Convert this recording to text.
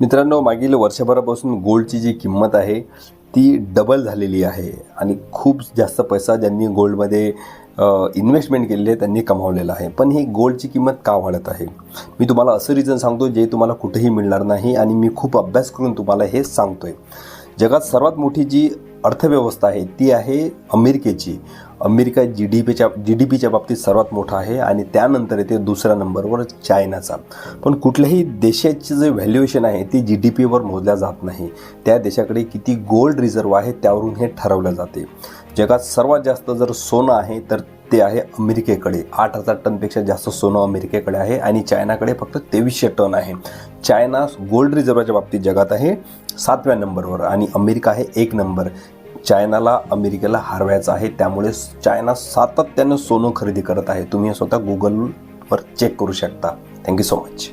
मित्रांनो, मागील वर्षभरापासून गोल्डची जी किंमत आहे ती डबल झालेली आहे आणि खूप जास्त पैसा ज्यांनी गोल्डमध्ये इन्व्हेस्टमेंट केलेली आहे त्यांनी कमावलेला आहे. पण ही गोल्डची किंमत का वाढत आहे? मी तुम्हाला असं रिझन सांगतो जे तुम्हाला कुठेही मिळणार नाही आणि मी खूप अभ्यास करून तुम्हाला हे सांगतोय. जगात सर्वात मोठी जी अर्थव्यवस्था आहे ती आहे अमेरिकेची. अमेरिका जी डी पीच्या बाबतीत सर्वात मोठा आहे आणि त्यानंतर येते दुसऱ्या नंबरवर चायनाचा. पण कुठल्याही देशाची जे व्हॅल्युएशन आहे ती जी डी पीवर मोजल्या जात नाही. त्या देशाकडे किती गोल्ड रिझर्व्ह आहे त्यावरून हे ठरवलं जाते. जगात सर्वात जास्त जर सोनं आहे तर ते आहे अमेरिकेकडे. 8,000 टनपेक्षा जास्त सोनं अमेरिकेकडे आहे आणि चायनाकडे फक्त 2300 टन आहे. चायना गोल्ड रिझर्व्हच्या बाबतीत जगात आहे 7व्या नंबरवर आणि अमेरिका आहे 1 नंबर. चायनाला अमेरिकेला हरवायचं आहे, त्यामुळे चायना सातत्यानं सोनं खरेदी करत आहे. तुम्ही स्वतः गुगलवर चेक करू शकता. Thank you so much.